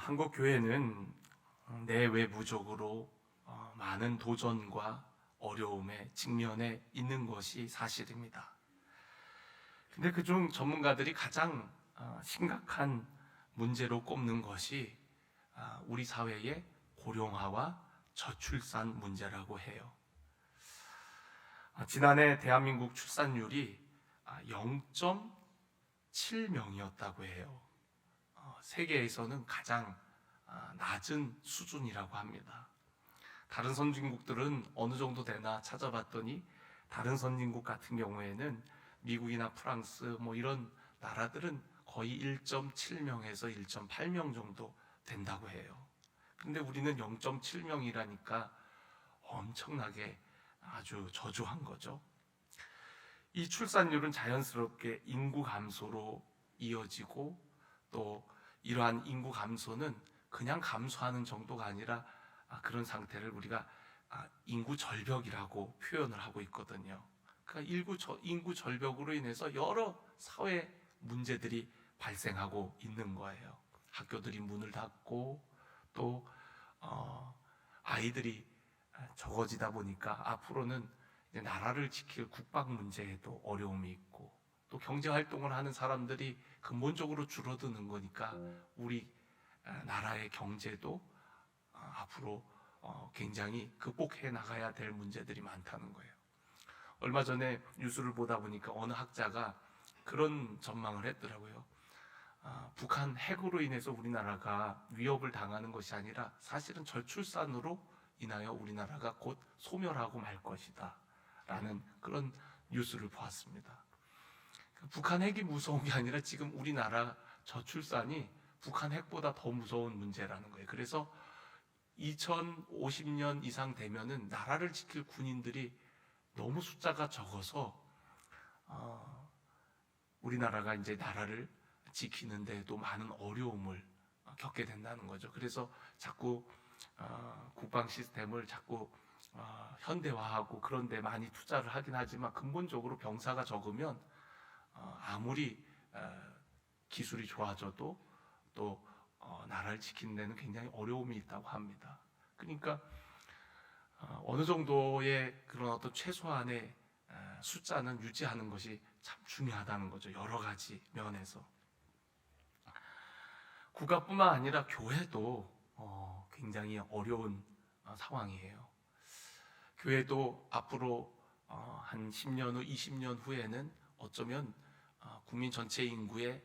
한국 교회는 내외부적으로 많은 도전과 어려움에 직면해 있는 것이 사실입니다. 근데 그중 전문가들이 가장 심각한 문제로 꼽는 것이 우리 사회의 고령화와 저출산 문제라고 해요. 지난해 대한민국 출산율이 0.7명이었다고 해요. 세계에서는 가장 낮은 수준이라고 합니다. 다른 선진국들은 어느 정도 되나 찾아봤더니 다른 선진국 같은 경우에는 미국이나 프랑스 이런 나라들은 거의 1.7명에서 1.8명 정도 된다고 해요. 근데 우리는 0.7명이라니까 엄청나게 아주 저조한 거죠. 이 출산율은 자연스럽게 인구 감소로 이어지고, 또 이러한 인구 감소는 그냥 감소하는 정도가 아니라 그런 상태를 우리가 인구 절벽이라고 표현을 하고 있거든요. 그러니까 인구 절벽으로 인해서 여러 사회 문제들이 발생하고 있는 거예요. 학교들이 문을 닫고, 또 아이들이 적어지다 보니까 앞으로는 이제 나라를 지킬 국방 문제에도 어려움이 있고, 또 경제 활동을 하는 사람들이 근본적으로 줄어드는 거니까 우리 나라의 경제도 앞으로 굉장히 극복해 나가야 될 문제들이 많다는 거예요. 얼마 전에 뉴스를 보다 보니까 어느 학자가 그런 전망을 했더라고요. 북한 핵으로 인해서 우리나라가 위협을 당하는 것이 아니라 사실은 저출산으로 인하여 우리나라가 곧 소멸하고 말 것이다 라는 그런 뉴스를 보았습니다. 북한 핵이 무서운 게 아니라 지금 우리나라 저출산이 북한 핵보다 더 무서운 문제라는 거예요. 그래서 2050년 이상 되면은 나라를 지킬 군인들이 너무 숫자가 적어서 우리나라가 이제 나라를 지키는데도 많은 어려움을 겪게 된다는 거죠. 그래서 자꾸 국방 시스템을 자꾸 현대화하고 그런 데 많이 투자를 하긴 하지만 근본적으로 병사가 적으면 아무리 기술이 좋아져도 또 나라를 지키는 데는 굉장히 어려움이 있다고 합니다. 그러니까 어느 정도의 그런 어떤 최소한의 숫자는 유지하는 것이 참 중요하다는 거죠. 여러 가지 면에서. 국가뿐만 아니라 교회도 굉장히 어려운 상황이에요. 교회도 앞으로 한 10년 후, 20년 후에는 어쩌면 국민 전체 인구의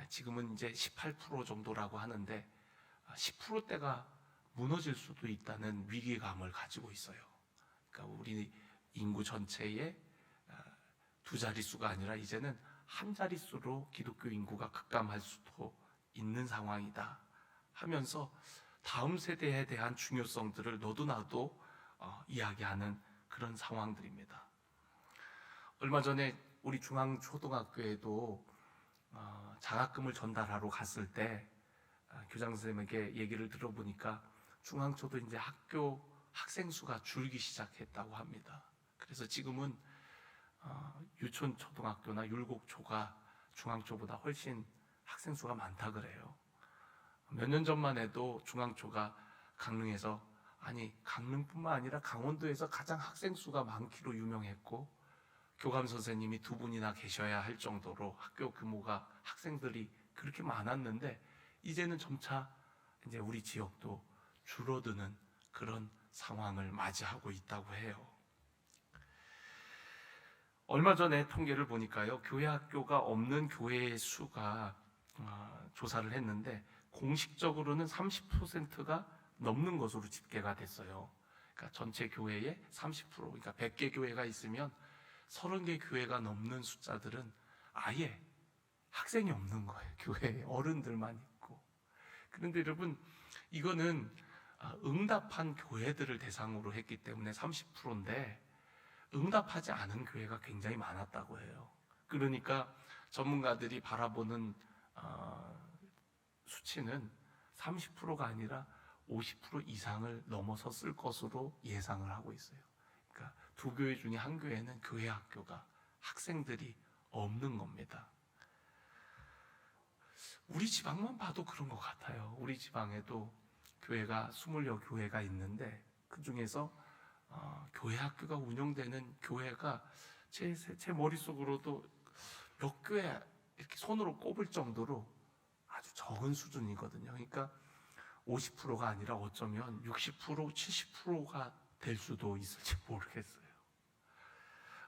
지금은 이제 18% 정도라고 하는데 10%대가 무너질 수도 있다는 위기감을 가지고 있어요. 그러니까 우리 인구 전체의 두 자릿수가 아니라 이제는 한 자릿수로 기독교 인구가 급감할 수도 있는 상황이다 하면서 다음 세대에 대한 중요성들을 너도 나도 이야기하는 그런 상황들입니다. 얼마 전에 우리 중앙초등학교에도 장학금을 전달하러 갔을 때 교장 선생님에게 얘기를 들어보니까 중앙초도 이제 학교 학생 수가 줄기 시작했다고 합니다. 그래서 지금은 유촌 초등학교나 율곡초가 중앙초보다 훨씬 학생 수가 많다 그래요. 몇 년 전만 해도 중앙초가 강릉에서, 아니 강릉뿐만 아니라 강원도에서 가장 학생 수가 많기로 유명했고, 교감 선생님이 두 분이나 계셔야 할 정도로 학교 규모가, 학생들이 그렇게 많았는데 이제는 점차 이제 우리 지역도 줄어드는 그런 상황을 맞이하고 있다고 해요. 얼마 전에 통계를 보니까요, 교회 학교가 없는 교회의 수가 조사를 했는데 공식적으로는 30%가 넘는 것으로 집계가 됐어요. 그러니까 전체 교회의 30%, 그러니까 100개 교회가 있으면 30개 교회가 넘는 숫자들은 아예 학생이 없는 거예요. 교회에 어른들만 있고. 그런데 여러분, 이거는 응답한 교회들을 대상으로 했기 때문에 30%인데 응답하지 않은 교회가 굉장히 많았다고 해요. 그러니까 전문가들이 바라보는 수치는 30%가 아니라 50% 이상을 넘어섰을 것으로 예상을 하고 있어요. 그러니까 두 교회 중에 한 교회는 교회 학교가 학생들이 없는 겁니다. 우리 지방만 봐도 그런 것 같아요. 우리 지방에도 교회가 20여 교회가 있는데 그 중에서 교회 학교가 운영되는 교회가 제 머릿속으로도 몇 교회 이렇게 손으로 꼽을 정도로 아주 적은 수준이거든요. 그러니까 50%가 아니라 어쩌면 60%, 70%가 될 수도 있을지 모르겠어요.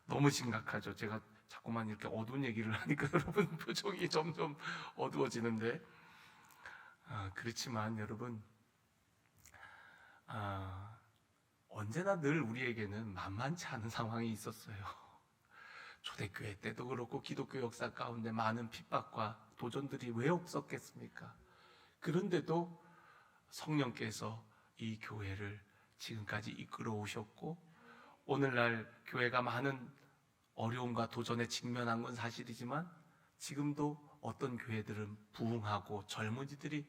너무 심각하죠. 제가 자꾸만 이렇게 어두운 얘기를 하니까 여러분 표정이 점점 어두워지는데 그렇지만 여러분 언제나 늘 우리에게는 만만치 않은 상황이 있었어요. 초대교회 때도 그렇고 기독교 역사 가운데 많은 핍박과 도전들이 왜 없었겠습니까? 그런데도 성령께서 이 교회를 지금까지 이끌어 오셨고 오늘날 교회가 많은 어려움과 도전에 직면한 건 사실이지만 지금도 어떤 교회들은 부흥하고 젊은이들이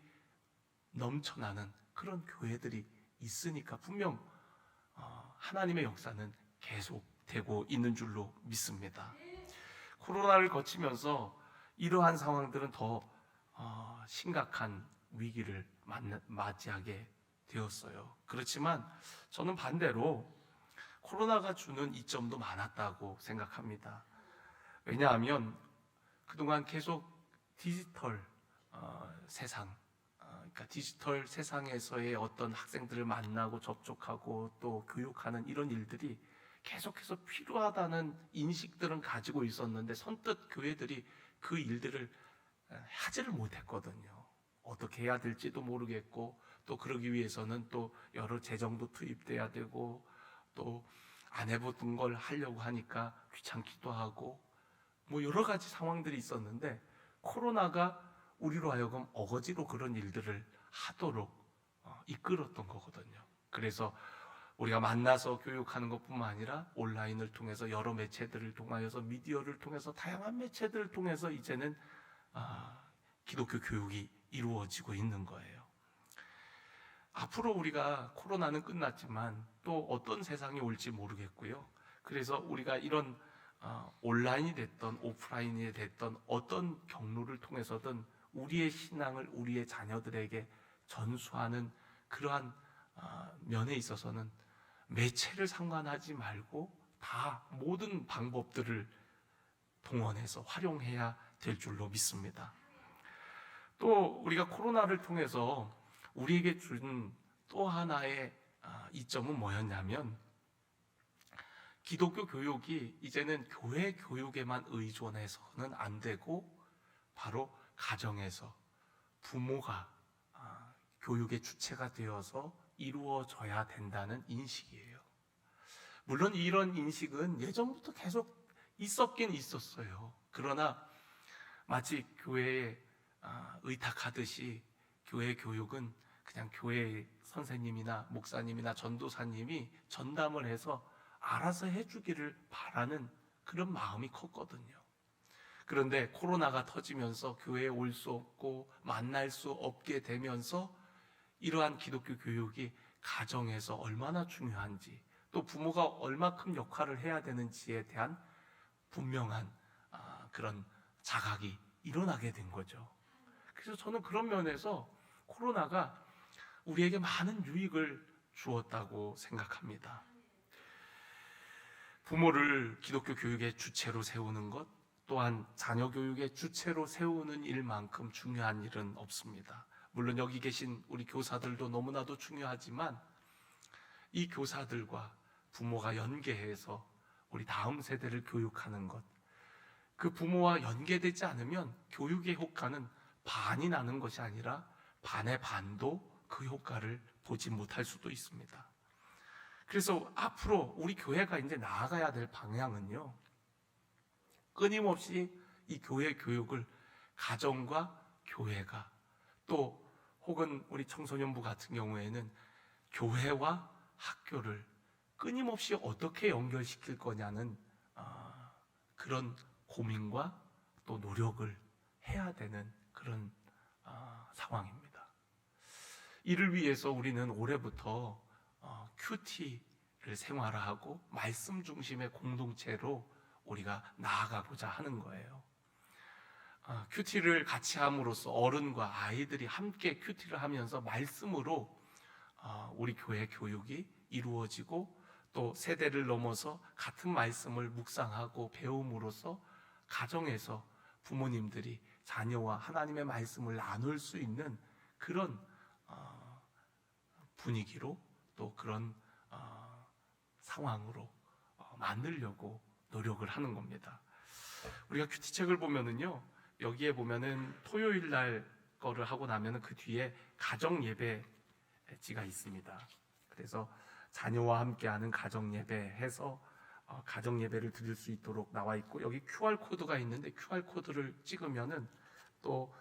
넘쳐나는 그런 교회들이 있으니까 분명 하나님의 역사는 계속되고 있는 줄로 믿습니다. 코로나를 거치면서 이러한 상황들은 더 심각한 위기를 맞이하게 되었어요. 그렇지만 저는 반대로 코로나가 주는 이점도 많았다고 생각합니다. 왜냐하면 그동안 계속 디지털 세상, 그러니까 디지털 세상에서의 어떤 학생들을 만나고 접촉하고 또 교육하는 이런 일들이 계속해서 필요하다는 인식들은 가지고 있었는데 선뜻 교회들이 그 일들을 하지를 못했거든요. 어떻게 해야 될지도 모르겠고 또 그러기 위해서는 또 여러 재정도 투입돼야 되고 또 안 해보던 걸 하려고 하니까 귀찮기도 하고 뭐 여러 가지 상황들이 있었는데 코로나가 우리로 하여금 어거지로 그런 일들을 하도록 이끌었던 거거든요. 그래서 우리가 만나서 교육하는 것뿐만 아니라 온라인을 통해서 여러 매체들을 통하여서 미디어를 통해서 다양한 매체들을 통해서 이제는 기독교 교육이 이루어지고 있는 거예요. 앞으로 우리가 코로나는 끝났지만 또 어떤 세상이 올지 모르겠고요. 그래서 우리가 이런 온라인이 됐던 오프라인이 됐던 어떤 경로를 통해서든 우리의 신앙을 우리의 자녀들에게 전수하는 그러한 면에 있어서는 매체를 상관하지 말고 다 모든 방법들을 동원해서 활용해야 될 줄로 믿습니다. 또 우리가 코로나를 통해서 우리에게 준 또 하나의 이점은 뭐였냐면 기독교 교육이 이제는 교회 교육에만 의존해서는 안 되고 바로 가정에서 부모가 교육의 주체가 되어서 이루어져야 된다는 인식이에요. 물론 이런 인식은 예전부터 계속 있었긴 있었어요. 그러나 마치 교회에 의탁하듯이 교회 교육은 그냥 교회 선생님이나 목사님이나 전도사님이 전담을 해서 알아서 해주기를 바라는 그런 마음이 컸거든요. 그런데 코로나가 터지면서 교회에 올 수 없고 만날 수 없게 되면서 이러한 기독교 교육이 가정에서 얼마나 중요한지 또 부모가 얼마큼 역할을 해야 되는지에 대한 분명한 그런 자각이 일어나게 된 거죠. 그래서 저는 그런 면에서 코로나가 우리에게 많은 유익을 주었다고 생각합니다. 부모를 기독교 교육의 주체로 세우는 것 또한 자녀 교육의 주체로 세우는 일만큼 중요한 일은 없습니다. 물론 여기 계신 우리 교사들도 너무나도 중요하지만 이 교사들과 부모가 연계해서 우리 다음 세대를 교육하는 것, 그 부모와 연계되지 않으면 교육의 효과는 반이 나는 것이 아니라 반의 반도 그 효과를 보지 못할 수도 있습니다. 그래서 앞으로 우리 교회가 이제 나아가야 될 방향은요, 끊임없이 이 교회 교육을 가정과 교회가 또 혹은 우리 청소년부 같은 경우에는 교회와 학교를 끊임없이 어떻게 연결시킬 거냐는 그런 고민과 또 노력을 해야 되는 그런 상황입니다. 이를 위해서 우리는 올해부터 큐티를 생활화하고 말씀 중심의 공동체로 우리가 나아가고자 하는 거예요. 큐티를 같이 함으로써 어른과 아이들이 함께 큐티를 하면서 말씀으로 우리 교회 교육이 이루어지고 또 세대를 넘어서 같은 말씀을 묵상하고 배움으로써 가정에서 부모님들이 자녀와 하나님의 말씀을 나눌 수 있는 그런 분위기로 또 그런 상황으로 만들려고 노력을 하는 겁니다. 우리가 큐티책을 보면은요, 여기에 보면은 토요일 날 거를 하고 나면은 그 뒤에 가정 예배지가 있습니다. 그래서 자녀와 함께하는 가정 예배해서 가정 예배를 드릴 수 있도록 나와 있고, 여기 QR 코드가 있는데 QR 코드를 찍으면은 또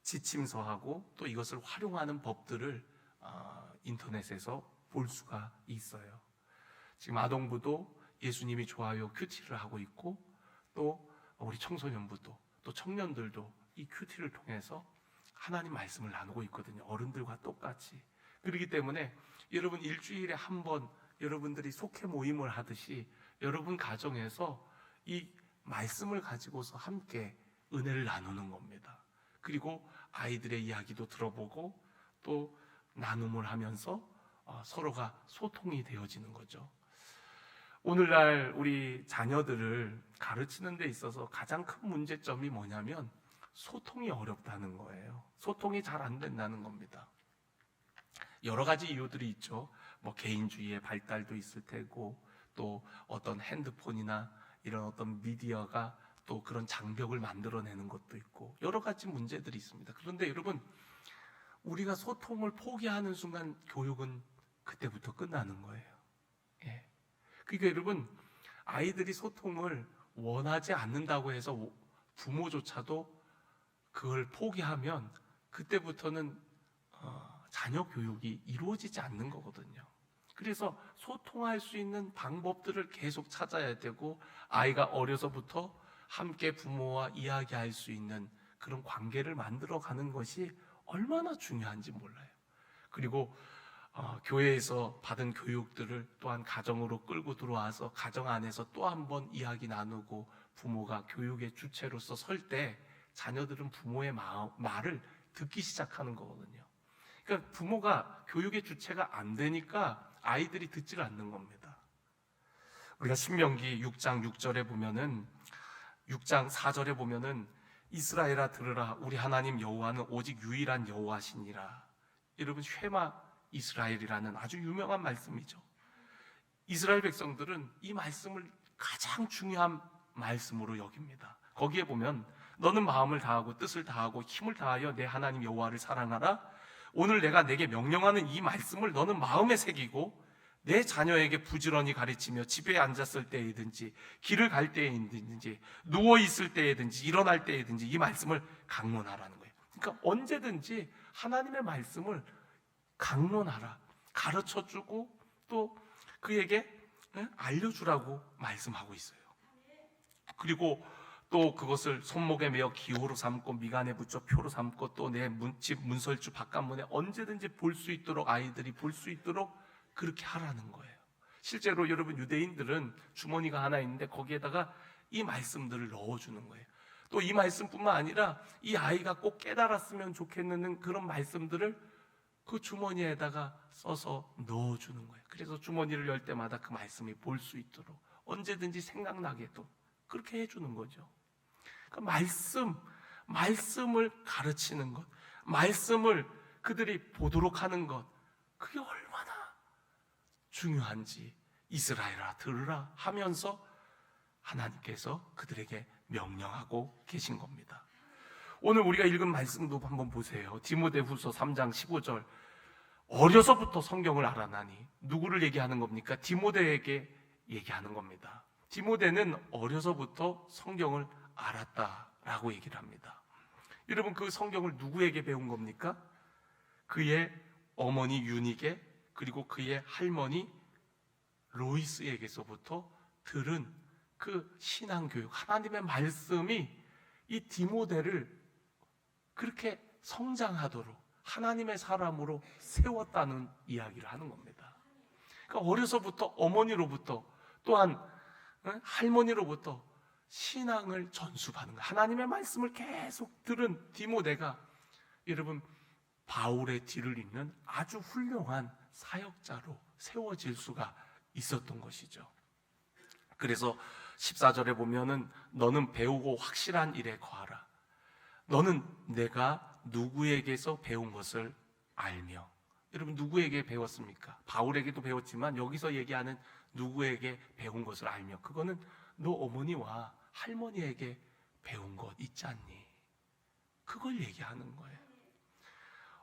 지침서하고 또 이것을 활용하는 법들을 인터넷에서 볼 수가 있어요. 지금 아동부도 예수님이 좋아요 큐티를 하고 있고, 또 우리 청소년부도 또 청년들도 이 큐티를 통해서 하나님 말씀을 나누고 있거든요. 어른들과 똑같이. 그렇기 때문에 여러분 일주일에 한 번 여러분들이 속회 모임을 하듯이 여러분 가정에서 이 말씀을 가지고서 함께 은혜를 나누는 겁니다. 그리고 아이들의 이야기도 들어보고 또 나눔을 하면서 서로가 소통이 되어지는 거죠. 오늘날 우리 자녀들을 가르치는 데 있어서 가장 큰 문제점이 뭐냐면 소통이 어렵다는 거예요. 소통이 잘 안 된다는 겁니다. 여러 가지 이유들이 있죠. 뭐 개인주의의 발달도 있을 테고, 또 어떤 핸드폰이나 이런 어떤 미디어가 또 그런 장벽을 만들어내는 것도 있고, 여러 가지 문제들이 있습니다. 그런데 여러분, 우리가 소통을 포기하는 순간 교육은 그때부터 끝나는 거예요. 예. 그러니까 여러분, 아이들이 소통을 원하지 않는다고 해서 부모조차도 그걸 포기하면 그때부터는 자녀 교육이 이루어지지 않는 거거든요. 그래서 소통할 수 있는 방법들을 계속 찾아야 되고, 아이가 어려서부터 함께 부모와 이야기할 수 있는 그런 관계를 만들어가는 것이 얼마나 중요한지 몰라요. 그리고 교회에서 받은 교육들을 또한 가정으로 끌고 들어와서 가정 안에서 또 한 번 이야기 나누고 부모가 교육의 주체로서 설 때 자녀들은 부모의 말을 듣기 시작하는 거거든요. 그러니까 부모가 교육의 주체가 안 되니까 아이들이 듣질 않는 겁니다. 우리가 신명기 6장 6절에 보면은 6장 4절에 보면은 이스라엘아 들으라, 우리 하나님 여호와는 오직 유일한 여호와시니라. 여러분, 쉐마 이스라엘이라는 아주 유명한 말씀이죠. 이스라엘 백성들은 이 말씀을 가장 중요한 말씀으로 여깁니다. 거기에 보면 너는 마음을 다하고 뜻을 다하고 힘을 다하여 내 하나님 여호와를 사랑하라. 오늘 내가 내게 명령하는 이 말씀을 너는 마음에 새기고 내 자녀에게 부지런히 가르치며 집에 앉았을 때이든지 길을 갈 때이든지 누워 있을 때이든지 일어날 때이든지 이 말씀을 강론하라는 거예요. 그러니까 언제든지 하나님의 말씀을 강론하라, 가르쳐주고 또 그에게 알려주라고 말씀하고 있어요. 그리고 또 그것을 손목에 매어 기호로 삼고 미간에 붙여 표로 삼고 또 내 집 문설주 바깥문에 언제든지 볼 수 있도록, 아이들이 볼 수 있도록 그렇게 하라는 거예요. 실제로 여러분, 유대인들은 주머니가 하나 있는데 거기에다가 이 말씀들을 넣어주는 거예요. 또 이 말씀뿐만 아니라 이 아이가 꼭 깨달았으면 좋겠는 그런 말씀들을 그 주머니에다가 써서 넣어주는 거예요. 그래서 주머니를 열 때마다 그 말씀이 볼 수 있도록 언제든지 생각나게도 그렇게 해주는 거죠. 그러니까 말씀을 가르치는 것, 말씀을 그들이 보도록 하는 것, 그게 얼마나 중요한지 이스라엘아 들으라 하면서 하나님께서 그들에게 명령하고 계신 겁니다. 오늘 우리가 읽은 말씀도 한번 보세요. 디모데후서 3장 15절. 어려서부터 성경을 알아나니, 누구를 얘기하는 겁니까? 디모데에게 얘기하는 겁니다. 디모데는 어려서부터 성경을 알았다라고 얘기를 합니다. 여러분, 그 성경을 누구에게 배운 겁니까? 그의 어머니 유닉에, 그리고 그의 할머니 로이스에게서부터 들은 그 신앙교육, 하나님의 말씀이 이 디모데를 그렇게 성장하도록 하나님의 사람으로 세웠다는 이야기를 하는 겁니다. 그러니까 어려서부터 어머니로부터 또한 할머니로부터 신앙을 전수받는 거예요. 하나님의 말씀을 계속 들은 디모데가 여러분 바울의 뒤를 잇는 아주 훌륭한 사역자로 세워질 수가 있었던 것이죠. 그래서 14절에 보면은 너는 배우고 확실한 일에 거하라. 너는 내가 누구에게서 배운 것을 알며. 여러분 누구에게 배웠습니까? 바울에게도 배웠지만 여기서 얘기하는 누구에게 배운 것을 알며, 그거는 너 어머니와 할머니에게 배운 것 있지 않니? 그걸 얘기하는 거예요.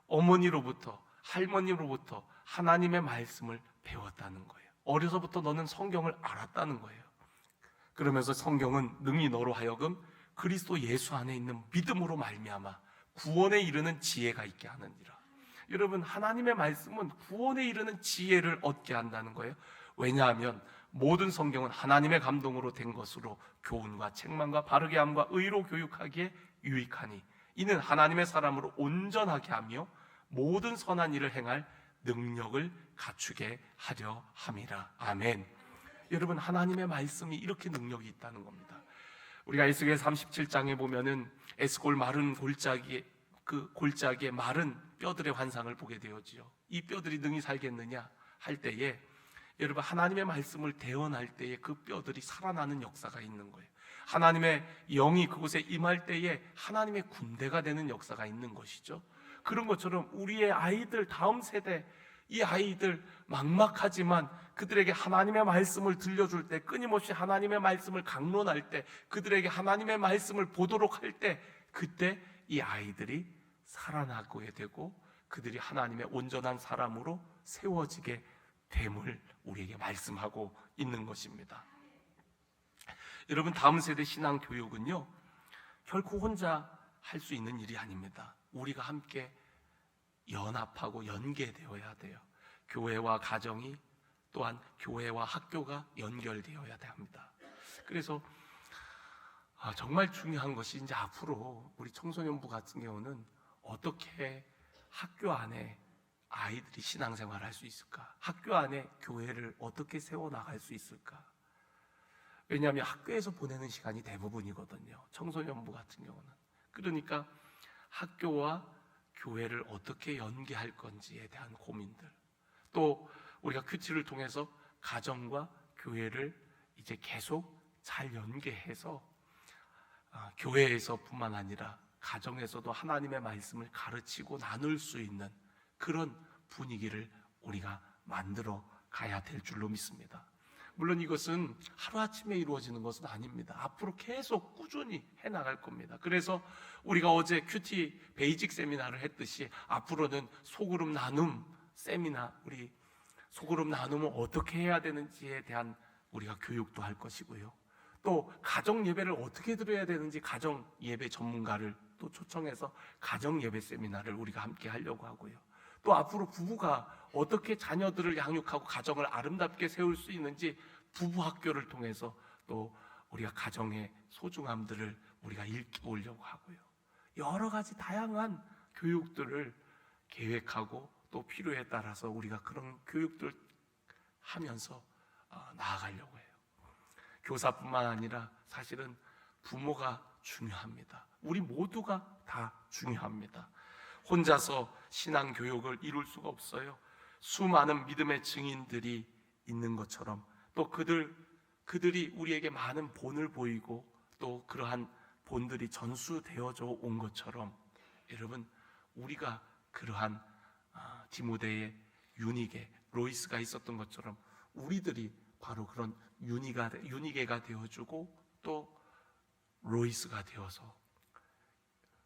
어머니로부터 할머니로부터 하나님의 말씀을 배웠다는 거예요. 어려서부터 너는 성경을 알았다는 거예요. 그러면서 성경은 능히 너로 하여금 그리스도 예수 안에 있는 믿음으로 말미암아 구원에 이르는 지혜가 있게 하느니라. 여러분 하나님의 말씀은 구원에 이르는 지혜를 얻게 한다는 거예요. 왜냐하면 모든 성경은 하나님의 감동으로 된 것으로 교훈과 책망과 바르게 함과 의로 교육하기에 유익하니 이는 하나님의 사람으로 온전하게 하며 모든 선한 일을 행할 능력을 갖추게 하려 함이라. 아멘. 여러분 하나님의 말씀이 이렇게 능력이 있다는 겁니다. 우리가 에스겔 37장에 보면은 에스골 마른 골짜기에 그 골짜기에 마른 뼈들의 환상을 보게 되었지요. 이 뼈들이 능히 살겠느냐 할 때에 여러분 하나님의 말씀을 대언할 때에 그 뼈들이 살아나는 역사가 있는 거예요. 하나님의 영이 그곳에 임할 때에 하나님의 군대가 되는 역사가 있는 것이죠. 그런 것처럼 우리의 아이들, 다음 세대, 이 아이들 막막하지만 그들에게 하나님의 말씀을 들려줄 때, 끊임없이 하나님의 말씀을 강론할 때, 그들에게 하나님의 말씀을 보도록 할 때, 그때 이 아이들이 살아나게 되고 그들이 하나님의 온전한 사람으로 세워지게 됨을 우리에게 말씀하고 있는 것입니다. 여러분 다음 세대 신앙 교육은요 결코 혼자 할 수 있는 일이 아닙니다. 우리가 함께 연합하고 연계되어야 돼요. 교회와 가정이 또한 교회와 학교가 연결되어야 합니다. 그래서 정말 중요한 것이 이제 앞으로 우리 청소년부 같은 경우는 어떻게 학교 안에 아이들이 신앙생활을 할 수 있을까? 학교 안에 교회를 어떻게 세워나갈 수 있을까? 왜냐하면 학교에서 보내는 시간이 대부분이거든요. 청소년부 같은 경우는. 그러니까 학교와 교회를 어떻게 연계할 건지에 대한 고민들, 또 우리가 큐티를 통해서 가정과 교회를 이제 계속 잘 연계해서 교회에서뿐만 아니라 가정에서도 하나님의 말씀을 가르치고 나눌 수 있는 그런 분위기를 우리가 만들어 가야 될 줄로 믿습니다. 물론 이것은 하루아침에 이루어지는 것은 아닙니다. 앞으로 계속 꾸준히 해나갈 겁니다. 그래서 우리가 어제 큐티 베이직 세미나를 했듯이 앞으로는 소그룹 나눔 세미나, 우리 소그룹 나눔을 어떻게 해야 되는지에 대한 우리가 교육도 할 것이고요. 또 가정 예배를 어떻게 드려야 되는지 가정 예배 전문가를 또 초청해서 가정 예배 세미나를 우리가 함께 하려고 하고요. 또 앞으로 부부가 어떻게 자녀들을 양육하고 가정을 아름답게 세울 수 있는지 부부 학교를 통해서 또 우리가 가정의 소중함들을 우리가 일깨우려고 하고요. 여러 가지 다양한 교육들을 계획하고 또 필요에 따라서 우리가 그런 교육들 하면서 나아가려고 해요. 교사뿐만 아니라 사실은 부모가 중요합니다. 우리 모두가 다 중요합니다. 혼자서 신앙 교육을 이룰 수가 없어요. 수많은 믿음의 증인들이 있는 것처럼 또 그들이 우리에게 많은 본을 보이고 또 그러한 본들이 전수되어져 온 것처럼 여러분 우리가 그러한 디모데의 유니게, 로이스가 있었던 것처럼 우리들이 바로 그런 유니게가 되어주고 또 로이스가 되어서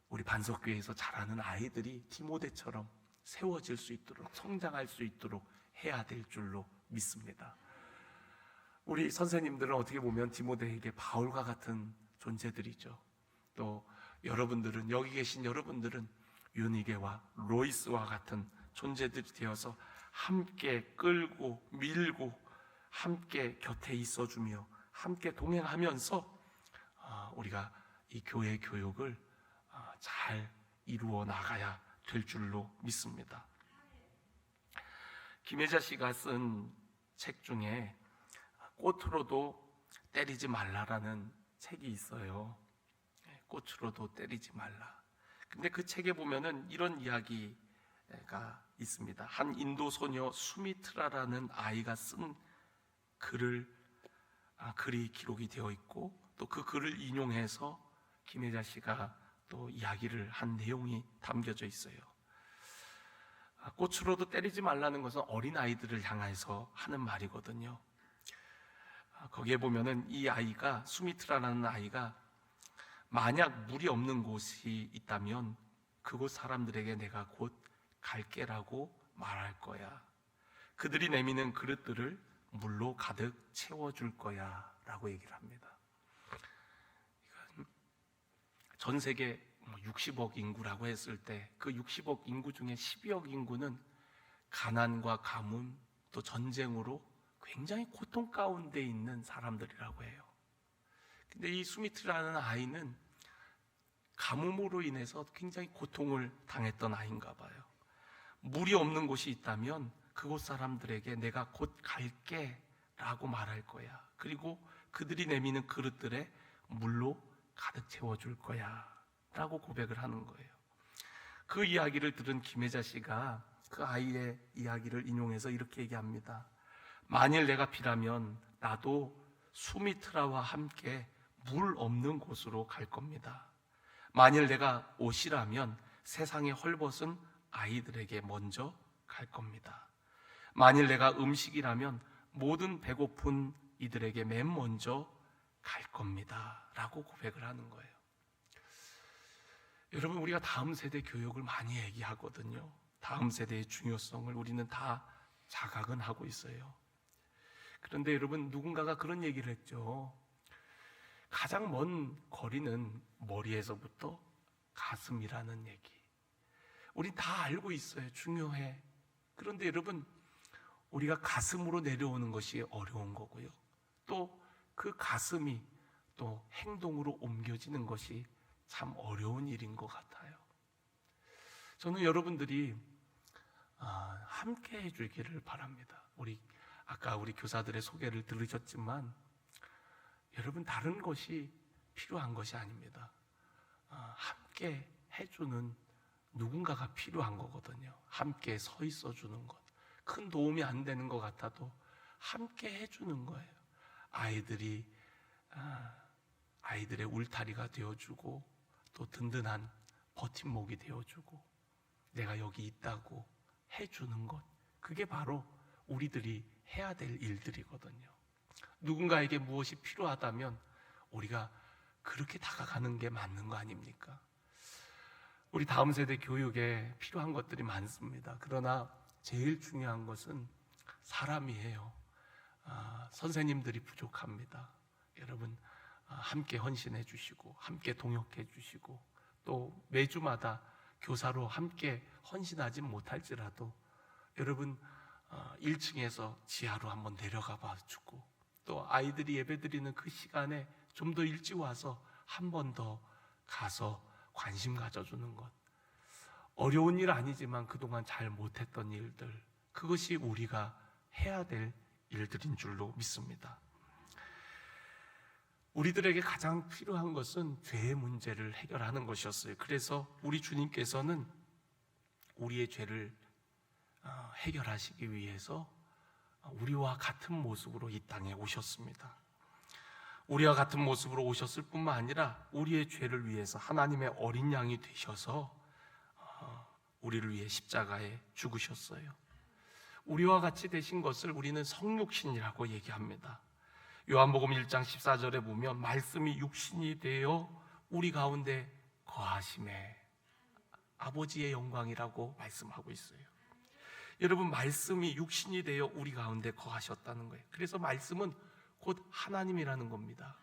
우리 반석교회에서 자라는 아이들이 디모데처럼 세워질 수 있도록 성장할 수 있도록 해야 될 줄로 믿습니다. 우리 선생님들은 어떻게 보면 디모데에게 바울과 같은 존재들이죠. 또 여러분들은, 여기 계신 여러분들은 유니게와 로이스와 같은 존재들이 되어서 함께 끌고 밀고 함께 곁에 있어주며 함께 동행하면서 우리가 이 교회 교육을 잘 이루어 나가야 될 줄로 믿습니다. 김혜자 씨가 쓴 책 중에 꽃으로도 때리지 말라라는 책이 있어요. 꽃으로도 때리지 말라. 근데 그 책에 보면은 이런 이야기가 있습니다. 한 인도 소녀 수미트라라는 아이가 쓴 글이 기록이 되어 있고, 또 그 글을 인용해서 김혜자 씨가 또 이야기를 한 내용이 담겨져 있어요. 꽃으로도 때리지 말라는 것은 어린 아이들을 향해서 하는 말이거든요. 거기에 보면은 이 아이가, 수미트라라는 아이가, 만약 물이 없는 곳이 있다면 그곳 사람들에게 내가 곧 갈게라고 말할 거야. 그들이 내미는 그릇들을 물로 가득 채워줄 거야 라고 얘기를 합니다. 전 세계 60억 인구라고 했을 때 그 60억 인구 중에 12억 인구는 가난과 가뭄 또 전쟁으로 굉장히 고통 가운데 있는 사람들이라고 해요. 근데 이 수미트라는 아이는 가뭄으로 인해서 굉장히 고통을 당했던 아이인가 봐요. 물이 없는 곳이 있다면 그곳 사람들에게 내가 곧 갈게 라고 말할 거야. 그리고 그들이 내미는 그릇들에 물로 가득 채워줄 거야 라고 고백을 하는 거예요. 그 이야기를 들은 김혜자 씨가 그 아이의 이야기를 인용해서 이렇게 얘기합니다. 만일 내가 비라면 나도 수미트라와 함께 물 없는 곳으로 갈 겁니다. 만일 내가 옷이라면 세상의 헐벗은 아이들에게 먼저 갈 겁니다. 만일 내가 음식이라면 모든 배고픈 이들에게 맨 먼저 갈 겁니다 라고 고백을 하는 거예요. 여러분, 우리가 다음 세대 교육을 많이 얘기하거든요. 다음 세대의 중요성을 우리는 다 자각은 하고 있어요. 그런데 여러분, 누군가가 그런 얘기를 했죠. 가장 먼 거리는 머리에서부터 가슴이라는 얘기. 우리 다 알고 있어요. 중요해. 그런데 여러분, 우리가 가슴으로 내려오는 것이 어려운 거고요. 또 그 가슴이 또 행동으로 옮겨지는 것이 참 어려운 일인 것 같아요. 저는 여러분들이 함께 해주기를 바랍니다. 아까 우리 교사들의 소개를 들으셨지만 여러분, 다른 것이 필요한 것이 아닙니다. 함께 해주는 누군가가 필요한 거거든요. 함께 서 있어 주는 것. 큰 도움이 안 되는 것 같아도 함께 해주는 거예요. 아이들의 울타리가 되어주고 또 든든한 버팀목이 되어주고 내가 여기 있다고 해주는 것, 그게 바로 우리들이 해야 될 일들이거든요. 누군가에게 무엇이 필요하다면 우리가 그렇게 다가가는 게 맞는 거 아닙니까? 우리 다음 세대 교육에 필요한 것들이 많습니다. 그러나 제일 중요한 것은 사람이에요. 선생님들이 부족합니다. 여러분, 함께 헌신해 주시고 함께 동역해 주시고 또 매주마다 교사로 함께 헌신하지 못할지라도 여러분 1층에서 지하로 한번 내려가 봐주고 또 아이들이 예배드리는 그 시간에 좀 더 일찍 와서 한 번 더 가서 관심 가져주는 것, 어려운 일 아니지만 그동안 잘 못했던 일들, 그것이 우리가 해야 될 일들인 줄로 믿습니다. 우리들에게 가장 필요한 것은 죄의 문제를 해결하는 것이었어요. 그래서 우리 주님께서는 우리의 죄를 해결하시기 위해서 우리와 같은 모습으로 이 땅에 오셨습니다. 우리와 같은 모습으로 오셨을 뿐만 아니라 우리의 죄를 위해서 하나님의 어린 양이 되셔서 우리를 위해 십자가에 죽으셨어요. 우리와 같이 되신 것을 우리는 성육신이라고 얘기합니다. 요한복음 1장 14절에 보면 말씀이 육신이 되어 우리 가운데 거하심에 아버지의 영광이라고 말씀하고 있어요. 여러분, 말씀이 육신이 되어 우리 가운데 거하셨다는 거예요. 그래서 말씀은 곧 하나님이라는 겁니다.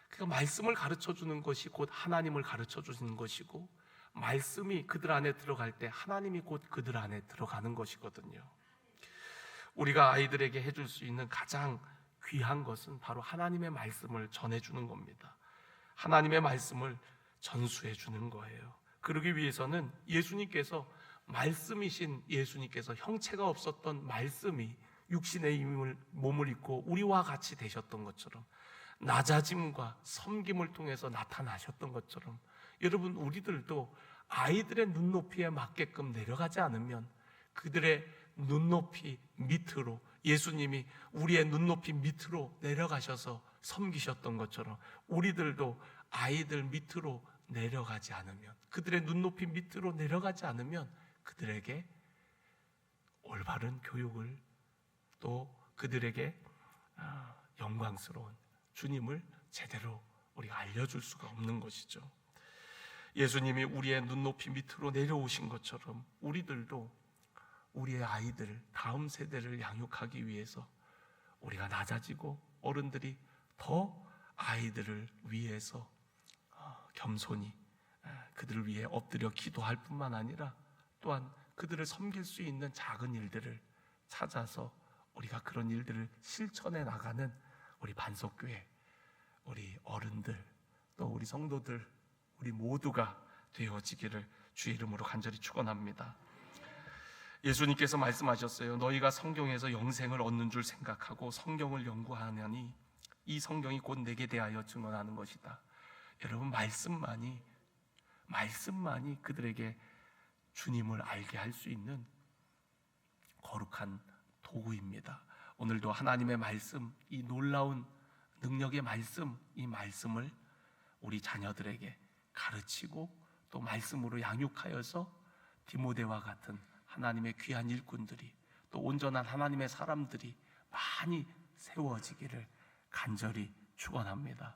그러니까 말씀을 가르쳐 주는 것이 곧 하나님을 가르쳐 주는 것이고, 말씀이 그들 안에 들어갈 때 하나님이 곧 그들 안에 들어가는 것이거든요. 우리가 아이들에게 해줄 수 있는 가장 귀한 것은 바로 하나님의 말씀을 전해주는 겁니다. 하나님의 말씀을 전수해 주는 거예요. 그러기 위해서는 예수님께서, 말씀이신 예수님께서 형체가 없었던 말씀이 육신의 몸을 입고 우리와 같이 되셨던 것처럼 낮아짐과 섬김을 통해서 나타나셨던 것처럼 여러분, 우리들도 아이들의 눈높이에 맞게끔 내려가지 않으면 그들의 눈높이 밑으로, 예수님이 우리의 눈높이 밑으로 내려가셔서 섬기셨던 것처럼 우리들도 아이들 밑으로 내려가지 않으면, 그들의 눈높이 밑으로 내려가지 않으면 그들에게 올바른 교육을, 또 그들에게 영광스러운 주님을 제대로 우리가 알려줄 수가 없는 것이죠. 예수님이 우리의 눈높이 밑으로 내려오신 것처럼 우리들도 우리의 아이들, 다음 세대를 양육하기 위해서 우리가 낮아지고 어른들이 더 아이들을 위해서 겸손히 그들을 위해 엎드려 기도할 뿐만 아니라 또한 그들을 섬길 수 있는 작은 일들을 찾아서 우리가 그런 일들을 실천해 나가는 우리 반석교회, 우리 어른들, 또 우리 성도들, 우리 모두가 되어지기를 주의 이름으로 간절히 축원합니다. 예수님께서 말씀하셨어요. 너희가 성경에서 영생을 얻는 줄 생각하고 성경을 연구하냐니 이 성경이 곧 내게 대하여 증언하는 것이다. 여러분, 말씀만이 그들에게 주님을 알게 할 수 있는 거룩한 도구입니다. 오늘도 하나님의 말씀, 이 놀라운 능력의 말씀, 이 말씀을 우리 자녀들에게 가르치고 또 말씀으로 양육하여서 디모데와 같은 하나님의 귀한 일꾼들이, 또 온전한 하나님의 사람들이 많이 세워지기를 간절히 축원합니다.